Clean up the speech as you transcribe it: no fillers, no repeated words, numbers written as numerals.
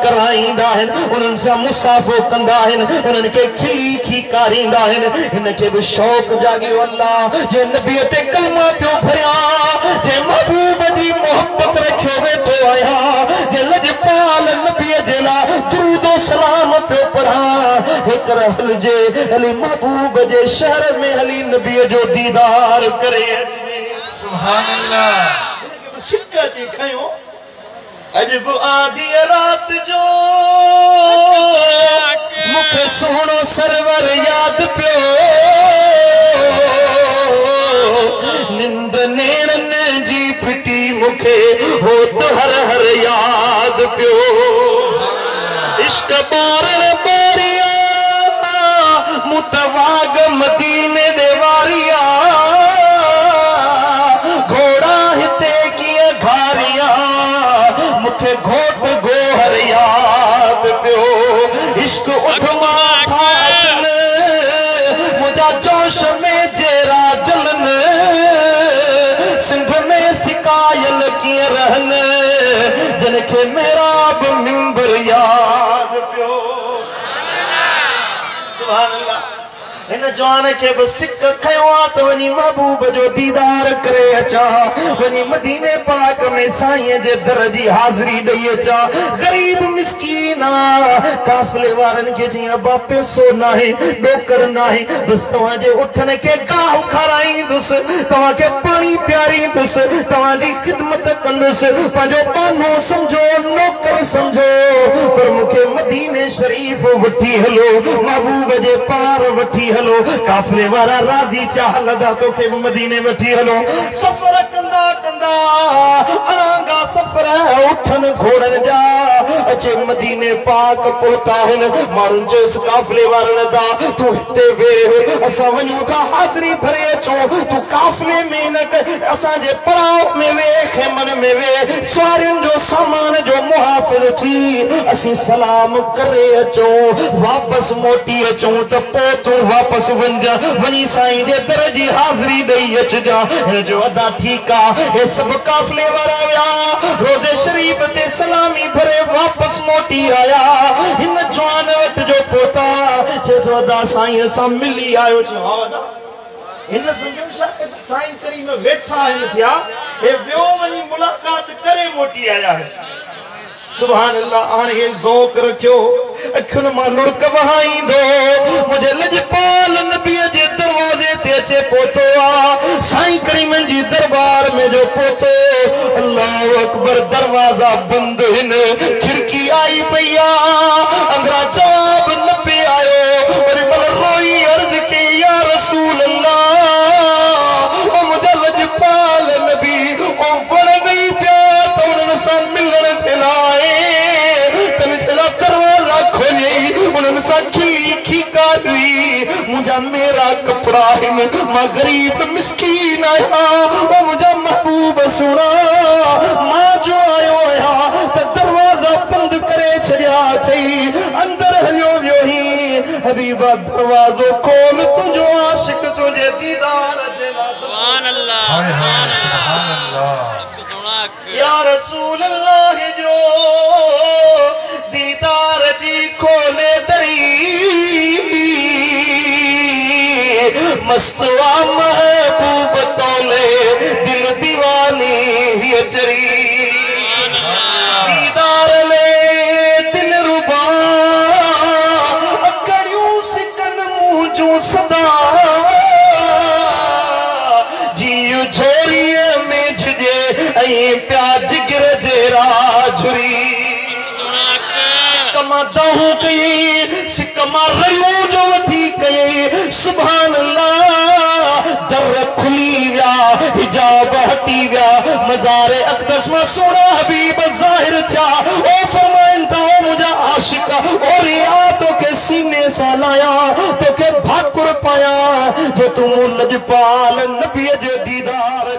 कराईंदा आहिनि उन्हनि सां मुसाफ़ो कंदा आहिनि उन्हनि खे खिली खीकारींदा आहिनि हिनखे बि शौक़ जागियो अल्लाह जे नबीअ ते कलमा पियो भरियां जे महबूब जी मोहब्बत रखियो वेठो आहियां जे लजपाल नबीअ जे लाइ दुरूद सलाम पियो पढ़ां हिकर हलजे हली महबूब जे शहर में हली नबीअ जो दीदार करे सुभान अल्लाह सिक्का जी खयो अजब आधी रात जो मुखे सोनो सरवर याद पियो निंद नेणन जी पिटी मुखे हो तो हर हर याद पियो इश्क बारण बारिया मुतवाग मदीने दे वारिया घोड़ा हिते किए घारिया मुखे घोट गोहर याद पियो इश्क उठमा था अचन मुझा जोश में जेरा जलन सिंध में सिकायल किए रहन जिनके मेराब मिंबर याद पियो सुभान अल्लाह इन जवान के बस सिक खयो त वनी महबूब जो दीदार करे अचा वनी मदीने पाक में साईं जे दर जी हाज़री दई अचा गरीब मिस्कीना काफले वारन के जिया बापे सो नाहे डोकर नाहे बस तवा जे उठन के गाह खराई दुस तवा के पानी प्यारी दुस तवा दी खिदमत कंदस पाजो पानो समझो नौकर समझो पर मुके मदीने शरीफ वठी हलो महबूब जे पार वठी हलो काफले वाला राजी चाह लदा तो के मदीने वठी हलो सफर कंदा कंदा आंगा सफर उठन घोड़न जा अचे मदीने पाक पहुता है मारुन जो इस काफले वारन दा तू हिते वे असा वणू था हाज़री भरे अचो तू काफले में न असा जे पड़ाव में वे खेमन में वे स्वारिन जो सामान जो मुहाफिज थी असी सलाम करे अचो वापस मोटी अचो त पो तू वापस वंजा वनी साईं जे दर जी हाज़री दई अचजा जो अदा ठीक आ हे सब काफले वारा व्या रोज़े शरीफ ते सलामी भरे वापस मोटी आया इन जवान वट जो पोता जे तो अदा साईं सा मिली आयो जो अदा इन समझो शायद साईं करीम वेठा आहिनि थिया हे वियो वनी मुलाकात करे मोटी आया है सुभान अल्लाह आने ये ज़ौक़ रखियो अखन मां लुड़क वहाईंदो मुझे लजपाल नबी जे दरवाजे ते अचे पोतो आ साईं करीम जी दरबार में जो पोतो अल्लाह अकबर दरवाजा बंद हिन खिड़की आई पईया अंदरा जवाब न पे आयो और बल रोई अर्ज की या रसूल अल्लाह ओ मुझे लजपाल नबी ओ बड़ गई प्या तो उन सा मिलण के लाए दरवाजा खोली उन्होंने खिली खीकारी मुझा मेरा कपड़ा है मां गरीब मिस्कीन आया वो मुझा महबूब सुना मां जो आयो आया तो दरवाजा बंद करे छड़िया थी अंदर हलियो वियो ही हबीबा दरवाजो खोल तुझो आशिक तुझे दीदार सुभान अल्लाह सुभान अल्लाह या रसूल अल्लाह जो दीदार जी खोले दरी मस्तवा महबूब तौले दिल दीवानी ही चरी दीदार ले दिल रुबा अकड़ियों सिकन मुंह जो सदा जी झोरिए में झिजे ऐं प्याज गिर जेरा झुरी दहू कई सिकमा रयो जो वठी कई सुभान अल्लाह दर खुली व्या हिजाब हटी व्या मज़ारे अक़दस में सोना हबीब ज़ाहिर था ओ फरमाइंदा ओ मुझा आशिक और या तो के सीने सा लाया तो के भाकुर पाया जो तुम लजपाल नबी जे दीदार